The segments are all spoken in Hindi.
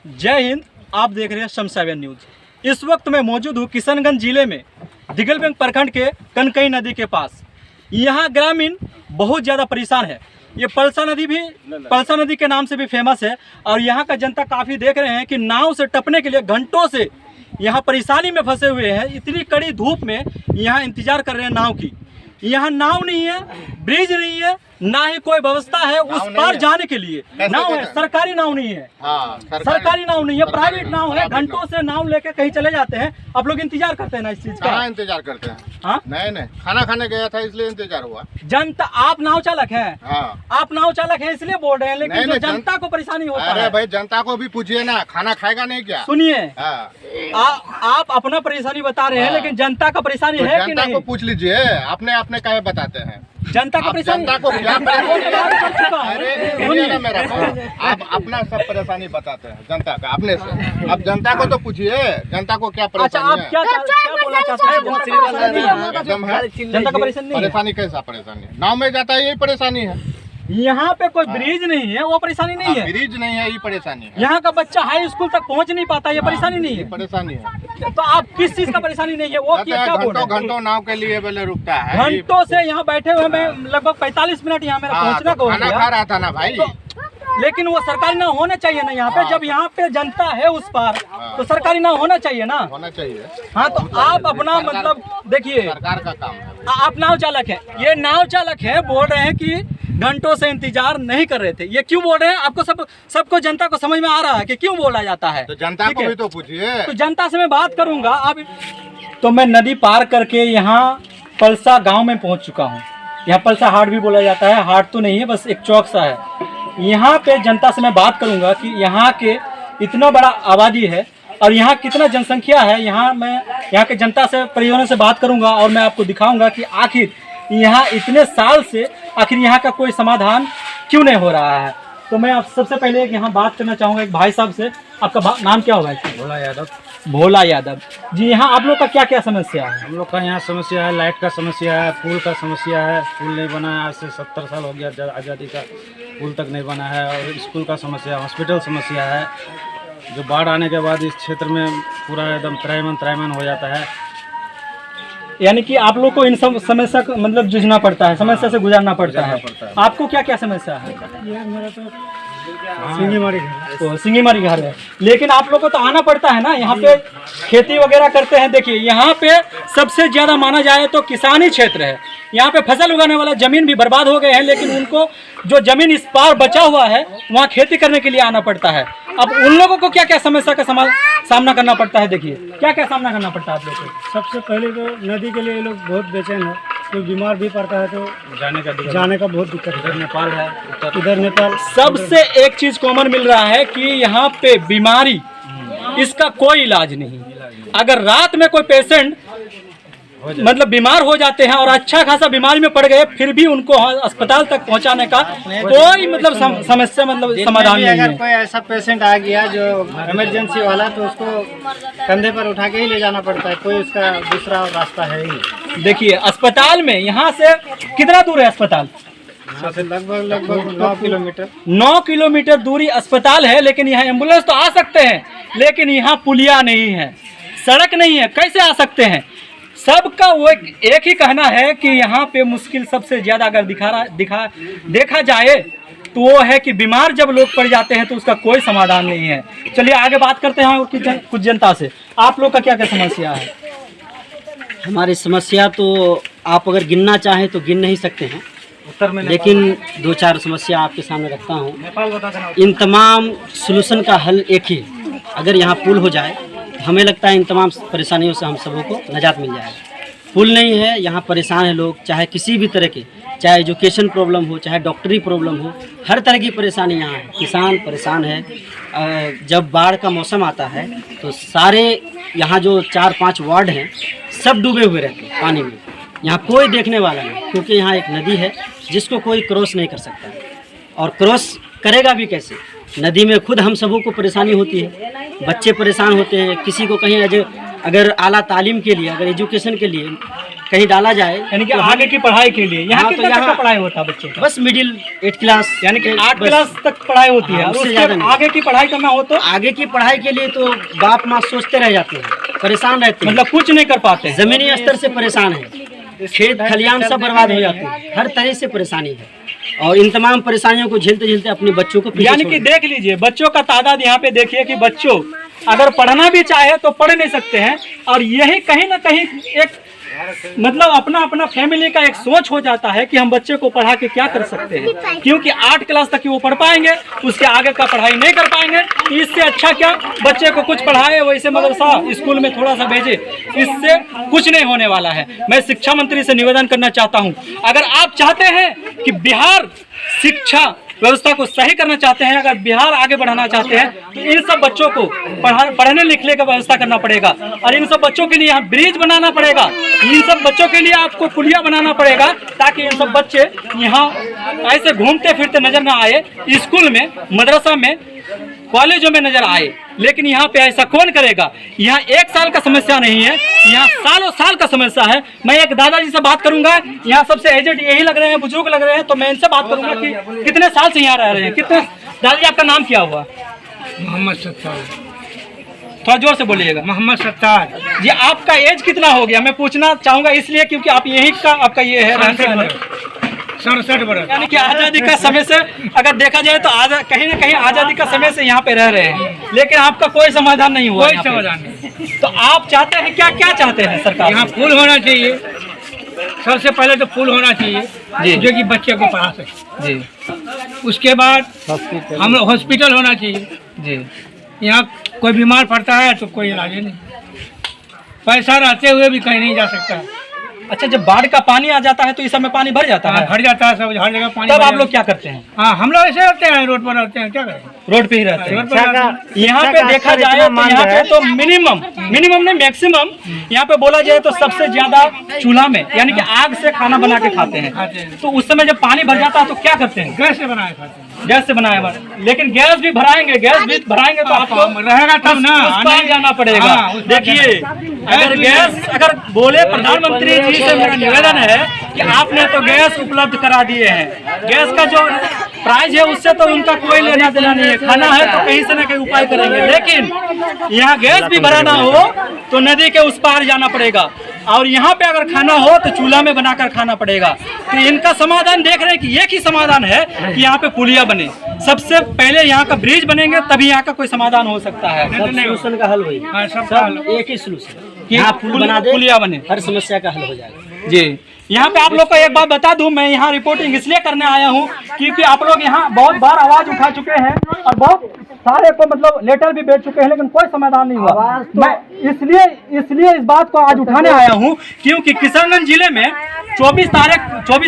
जय हिंद। आप देख रहे हैं शम7 न्यूज़। इस वक्त मैं मौजूद हूँ किशनगंज जिले में दिगलबेंग प्रखंड के कनकई नदी के पास। यहाँ ग्रामीण बहुत ज़्यादा परेशान है। ये पलसा नदी के नाम से भी फेमस है और यहाँ का जनता काफ़ी देख रहे हैं कि नाव से टपने के लिए घंटों से यहाँ परेशानी में फंसे हुए हैं। इतनी कड़ी धूप में यहाँ इंतजार कर रहे हैं नाव की। यहाँ नाव नहीं है, ब्रिज नहीं है, ना ही कोई व्यवस्था है उस पार जाने के लिए। नाव है, सरकारी नाव नहीं है। सरकारी नाव नहीं है, प्राइवेट नाव है। घंटों से नाव लेके कहीं चले जाते हैं। आप लोग इंतजार करते हैं ना इस चीज का? इंतजार करते हैं। हाँ, नहीं, खाना खाने गया था इसलिए इंतजार हुआ। जनता, आप नाव चालक हैं। आप नाव चालक हैं इसलिए बोल रहे हैं, लेकिन जो जनता को परेशानी होता है। अरे भाई, जनता को भी पूछिए ना, खाना खाएगा नहीं क्या? सुनिए, आप अपना परेशानी बता रहे हैं, लेकिन जनता का परेशानी है कि नहीं? जनता को पूछ लीजिए। अपने काहे बताते हैं? जनता का परेशानी, जनता को क्या अरे ना मेरा, आप अपना सब परेशानी बताते हैं जनता का अपने से। अब जनता को तो पूछिए, जनता को क्या परेशानी है? आप क्या बोलना चाहते हैं? एकदम है। जनता का परेशानी कैसा परेशानी? नाव में जाता है, यही परेशानी है। यहाँ पे कोई ब्रिज नहीं है, वो परेशानी नहीं है। ब्रिज नहीं है, ये परेशानी है। यहाँ का बच्चा हाई स्कूल तक पहुँच नहीं पाता, ये परेशानी नहीं है। परेशानी है तो आप किस चीज का परेशानी नहीं है वो क्या बोल रहे हैं? घंटों नाव के लिए पहले रुकता है। घंटों से यहाँ बैठे हुए, मैं लगभग 45 मिनट यहाँ मेरा पहुँचना को हो खाना गया। खा रहा था ना भाई। लेकिन वो सरकारी नाव होना चाहिए ना यहाँ पे। जब यहाँ पे जनता है उस पार, तो सरकारी नाव होना चाहिए ना। होना चाहिए। हाँ, तो आप अपना मतलब देखिए, सरकार का काम है। आप नाव चालक है, ये नाव चालक है, बोल रहे हैं कि घंटों से इंतजार नहीं कर रहे थे। ये क्यों बोल रहे हैं? आपको सबको जनता को समझ में आ रहा है कि क्यों बोला जाता है? तो जनता को भी तो पूछिए। तो जनता से मैं बात करूंगा। आप तो मैं नदी पार करके यहाँ पलसा गांव में पहुंच चुका हूँ। यहाँ पलसा हाट भी बोला जाता है। हाट तो नहीं है, बस एक चौक सा है। यहाँ पे जनता से मैं बात करूंगा कि यहाँ के इतना बड़ा आबादी है और यहाँ कितना जनसंख्या है। यहाँ के जनता से, परिजनों से बात करूंगा और मैं आपको दिखाऊंगा कि आखिर यहाँ इतने साल से आखिर यहाँ का कोई समाधान क्यों नहीं हो रहा है। तो मैं आप सबसे पहले यहाँ बात करना चाहूँगा एक भाई साहब से। आपका नाम क्या होगा? भोला यादव। भोला यादव जी, यहाँ आप लोग का क्या क्या समस्या है? हम लोग का यहाँ समस्या है, लाइट का समस्या है, पुल का समस्या है। पुल नहीं बना है, आज से 70 साल हो गया आज़ादी का, पुल तक नहीं बना है। और स्कूल का समस्या, हॉस्पिटल समस्या है। जो बाढ़ आने के बाद इस क्षेत्र में पूरा एकदम त्राहिमाम हो जाता है। यानी कि आप लोग को इन सब समस्या को मतलब जूझना पड़ता है, समस्या से गुजरना पड़ता है। आपको क्या क्या समस्या है? मेरा तो सिंगीमारी घर है, लेकिन आप लोग को तो आना पड़ता है ना। यहाँ पे खेती वगैरह करते हैं। देखिए, यहाँ पे सबसे ज्यादा माना जाए तो किसानी क्षेत्र है। यहाँ पे फसल उगाने वाला जमीन भी बर्बाद हो गए हैं, लेकिन उनको जो जमीन इस पार बचा हुआ है वहाँ खेती करने के लिए आना पड़ता है। अब उन लोगों को क्या क्या समस्या का सामना करना पड़ता है? देखिए क्या क्या सामना करना पड़ता है आप लोग को। सबसे पहले तो नदी के लिए लोग बहुत बेचैन है। कोई बीमार भी पड़ता है तो जाने का बहुत दिक्कत है। नेपाल है, इधर नेपाल। सबसे एक चीज कॉमन मिल रहा है कि यहाँ पे बीमारी, इसका कोई इलाज नहीं। अगर रात में कोई पेशेंट मतलब बीमार हो जाते हैं और अच्छा खासा बीमारी में पड़ गए, फिर भी उनको अस्पताल तक पहुंचाने का कोई मतलब समस्या मतलब समाधान नहीं है। अगर कोई ऐसा पेशेंट आ गया जो इमरजेंसी वाला, तो उसको कंधे पर उठा के ही ले जाना पड़ता है। कोई उसका दूसरा रास्ता है ही नहीं। देखिए, अस्पताल में यहाँ से कितना दूर है अस्पताल? लगभग 9 किलोमीटर। 9 किलोमीटर दूरी अस्पताल है, लेकिन यहाँ एम्बुलेंस तो आ सकते हैं, लेकिन यहाँ पुलिया नहीं है, सड़क नहीं है, कैसे आ सकते हैं? सबका वो एक ही कहना है कि यहाँ पे मुश्किल सबसे ज़्यादा अगर देखा जाए तो वो है कि बीमार जब लोग पड़ जाते हैं तो उसका कोई समाधान नहीं है। चलिए आगे बात करते हैं कुछ जनता से। आप लोग का क्या क्या समस्या है? हमारी समस्या तो आप अगर गिनना चाहें तो गिन नहीं सकते हैं, उत्तर में, लेकिन 2-4 समस्या आपके सामने रखता हूँ। इन तमाम सलूशन का हल एक ही, अगर यहाँ पुल हो जाए हमें लगता है इन तमाम परेशानियों से हम सबों को निजात मिल जाएगा। पुल नहीं है, यहाँ परेशान है लोग, चाहे किसी भी तरह के, चाहे एजुकेशन प्रॉब्लम हो, चाहे डॉक्टरी प्रॉब्लम हो, हर तरह की परेशानी यहाँ है। किसान परेशान है। जब बाढ़ का मौसम आता है तो सारे यहाँ जो 4-5 वार्ड हैं सब डूबे हुए रहते हैं पानी में। यहाँ कोई देखने वाला नहीं, क्योंकि यहाँ एक नदी है जिसको कोई क्रॉस नहीं कर सकता, और क्रॉस करेगा भी कैसे? नदी में खुद हम सबों को परेशानी होती है, बच्चे परेशान होते हैं। किसी को कहीं अगर आला तालीम के लिए, अगर एजुकेशन के लिए कहीं डाला जाए, यानी कि तो आगे की पढ़ाई के लिए यहाँ हाँ, तो कितना तक का यहाँ पढ़ाई होता है बच्चों का? बस मिडिल 8 क्लास, यानी कि 8 बस। क्लास तक पढ़ाई होती है। हाँ, और उससे उसके ज़्यादा नहीं। आगे की पढ़ाई करना हो तो आगे की पढ़ाई के लिए तो बाप माँ सोचते रह जाते हैं, परेशान रहते हैं, मतलब कुछ नहीं कर पाते हैं। जमीनी स्तर से परेशान है, खेत खलियान सब बर्बाद हो जाते हैं, हर तरह से परेशानी है। और इन तमाम परेशानियों को झेलते झेलते अपने बच्चों को पीछे यानी छोड़ कि देते देख लीजिए बच्चों का तादाद यहाँ पे देखिए कि बच्चों अगर पढ़ना भी चाहे तो पढ़ नहीं सकते हैं। और यही कहीं ना कहीं एक मतलब अपना अपना फैमिली का एक सोच हो जाता है कि हम बच्चे को पढ़ा के क्या कर सकते हैं, क्योंकि 8 क्लास तक ही वो पढ़ पाएंगे, उसके आगे का पढ़ाई नहीं कर पाएंगे। इससे अच्छा क्या बच्चे को कुछ पढ़ाए, वैसे मदरसा स्कूल में थोड़ा सा भेजे, इससे कुछ नहीं होने वाला है। मैं शिक्षा मंत्री से निवेदन करना चाहता हूं, अगर आप चाहते हैं कि बिहार शिक्षा व्यवस्था को सही करना चाहते हैं, अगर बिहार आगे बढ़ाना चाहते हैं, तो इन सब बच्चों को पढ़ने लिखने का व्यवस्था करना पड़ेगा। और इन सब बच्चों के लिए यहाँ ब्रिज बनाना पड़ेगा, इन सब बच्चों के लिए आपको पुलिया बनाना पड़ेगा, ताकि इन सब बच्चे यहाँ ऐसे घूमते फिरते नजर ना आए, स्कूल में, मदरसा में, कॉलेजों में नजर आए। लेकिन यहाँ पे ऐसा कौन करेगा? यहाँ 1 साल का समस्या नहीं है, यहाँ सालों साल का समस्या है। मैं एक दादाजी से बात करूंगा, यहाँ सबसे एजेड यही लग रहे हैं, बुजुर्ग लग रहे हैं, तो मैं इनसे बात करूंगा कि कितने साल से यहाँ रह रहे हैं, कितने। दादाजी आपका नाम क्या हुआ? मोहम्मद सत्तार। थोड़ा जोर से बोलिएगा। मोहम्मद सत्तार। ये आपका एज कितना हो गया? मैं पूछना चाहूंगा इसलिए क्योंकि आप यही का आपका ये है रहन सहन है। 67 वर्ष। यानी कि आज़ादी का समय से अगर देखा जाए तो कहीं ना कहीं आज़ादी का समय से यहाँ पे रह रहे हैं, लेकिन आपका कोई समाधान नहीं हुआ। कोई समाधान नहीं। तो आप चाहते हैं क्या क्या चाहते हैं सरकार यहाँ से? पुल होना चाहिए, सबसे पहले तो पुल होना जी। चाहिए जो कि बच्चे को पढ़ा सके। जी उसके बाद हम हॉस्पिटल होना चाहिए। जी यहाँ कोई बीमार पड़ता है तो कोई इलाज नहीं, पैसा रहते हुए भी कहीं नहीं जा सकता है। अच्छा, जब बाढ़ का पानी आ जाता है तो इस समय पानी भर जाता है, भर जाता है, सब हर जगह पानी तब भर आप जाता लोग क्या करते हैं? है। हाँ, हम लोग ऐसे रहते हैं, रोड पर रहते हैं, क्या करें, रोड पे ही रहते रोड हैं। पर रहते हैं। यहाँ पे देखा जाए तो यहाँ पे तो मिनिमम नहीं मैक्सिमम यहाँ पे बोला जाए तो सबसे ज्यादा चूल्हा में यानी कि आग से खाना बना के खाते हैं। तो उस समय जब पानी भर जाता है तो क्या करते हैं? गैस से बनाए खाते हैं। गैस से बनाया लेकिन गैस भी भराएंगे तो आपको रहेगा तब ना, उस पार जाना पड़ेगा। हाँ, उस पार देखिए, अगर गैस अगर बोले प्रधानमंत्री जी से मेरा निवेदन है कि आपने तो गैस उपलब्ध करा दिए हैं, गैस का जो प्राइस है उससे तो उनका कोई लेना देना नहीं है, खाना है तो कहीं से ना कहीं उपाय करेंगे। लेकिन यहाँ गैस भी भराना हो तो नदी के उस पार जाना पड़ेगा, और यहाँ पे अगर खाना हो तो चूल्हा में बनाकर खाना पड़ेगा। तो इनका समाधान देख रहे हैं कि एक ही समाधान है कि यहाँ पे पुलिया बने, सबसे पहले यहाँ का ब्रिज बनेंगे तभी यहाँ का कोई समाधान हो सकता है। सब सोल्यूशन का हल वही, हाँ, सब का हल। सब एक ही सोल्यूशन कि यहाँ पुल बना दे, पुलिया बने, हर समस्या का हल हो जाएगा। जी। यहाँ पे आप लोग को एक बात बता दूं, मैं यहाँ रिपोर्टिंग इसलिए करने आया हूँ क्योंकि आप लोग यहाँ बहुत बार आवाज उठा चुके हैं और बहुत सारे को मतलब लेटर भी भेज चुके हैं, लेकिन कोई समाधान नहीं हुआ। मैं इसलिए इस बात को आज उठाने आया हूँ क्योंकि किशनगंज जिले में 24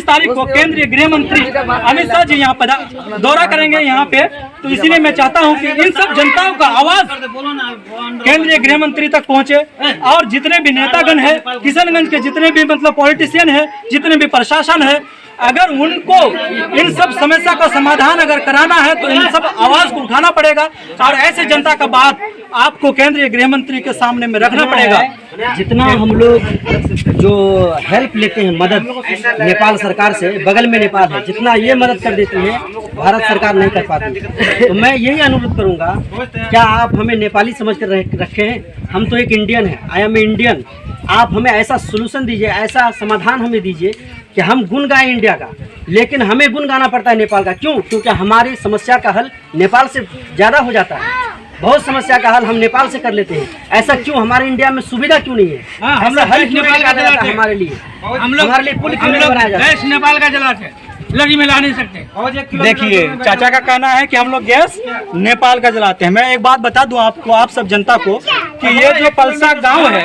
तारीख को केंद्रीय गृह मंत्री अमित शाह जी यहाँ पर दौरा करेंगे यहाँ पे। तो इसीलिए मैं चाहता हूँ कि इन सब जनताओं का आवाज केंद्रीय गृह मंत्री तक पहुँचे, और जितने भी नेतागण है किशनगंज के, जितने भी मतलब पॉलिटिशियन है, जितने भी प्रशासन है, अगर उनको इन सब समस्या का समाधान अगर कराना है तो इन सब आवाज को उठाना पड़ेगा, और ऐसे जनता का बात आपको केंद्रीय गृह मंत्री के सामने में रखना पड़ेगा। जितना हम लोग जो हेल्प लेते हैं मदद नेपाल सरकार से, बगल में नेपाल है, जितना ये मदद कर देती है भारत सरकार नहीं कर पाती। तो मैं यही अनुरोध करूंगा, क्या आप हमें नेपाली समझ कर रखे हैं? हम तो एक इंडियन है, आई एम इंडियन। आप हमें ऐसा सोल्यूशन दीजिए, ऐसा समाधान हमें दीजिए कि हम गुण गाएं इंडिया का, लेकिन हमें गुण गाना पड़ता है नेपाल का। क्यों? क्योंकि हमारी समस्या का हल नेपाल से ज़्यादा हो जाता है। बहुत समस्या का हल हम नेपाल से कर लेते हैं। ऐसा क्यों? हमारे इंडिया में सुविधा क्यों नहीं है? हाँ, हम ऐसा लोग हल क्यों नहीं नेपाल का निकाला जाता जलाते है हैं। हमारे लिए? हम लोग हमारे लिए पुल क्यों नहीं बनाया जाता? गैस नेपाल का जलाते हैं, लगी में ला नहीं सकते। देखिए, चाचा का कहना है कि हम लोग गैस नेपाल का जलाते हैं। मैं एक बात बता दूं आपको, आप सब जनता को, कि ये जो पलसा गांव है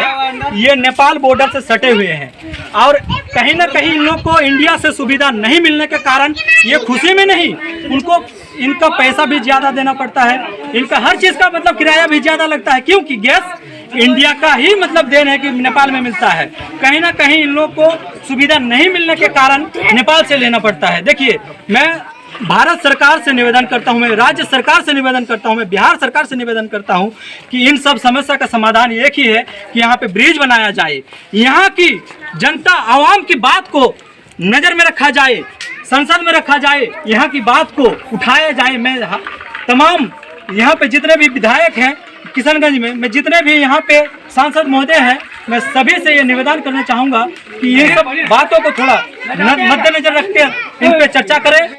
ये नेपाल बॉर्डर से सटे हुए हैं, और कहीं ना कहीं इन लोग को इंडिया से सुविधा नहीं मिलने के कारण ये खुशी में नहीं, उनको इनका पैसा भी ज़्यादा देना पड़ता है, इनका हर चीज़ का मतलब किराया भी ज़्यादा लगता है, क्योंकि गैस इंडिया का ही मतलब देन है कि नेपाल में मिलता है। कहीं ना कहीं इन लोग को सुविधा नहीं मिलने के कारण नेपाल से लेना पड़ता है। देखिए, मैं भारत सरकार से निवेदन करता हूं, मैं राज्य सरकार से निवेदन करता हूं, मैं बिहार सरकार से निवेदन करता हूं कि इन सब समस्या का समाधान एक ही है कि यहाँ पे ब्रिज बनाया जाए, यहाँ की जनता आवाम की बात को नज़र में रखा जाए, संसद में रखा जाए, यहाँ की बात को उठाया जाए। मैं तमाम यहाँ पे जितने भी विधायक हैं किशनगंज में, मैं जितने भी यहाँ पे सांसद महोदय हैं, मैं सभी से ये निवेदन करना चाहूँगा कि ये सब बातों को थोड़ा मद्देनजर रख के इन पे चर्चा करें।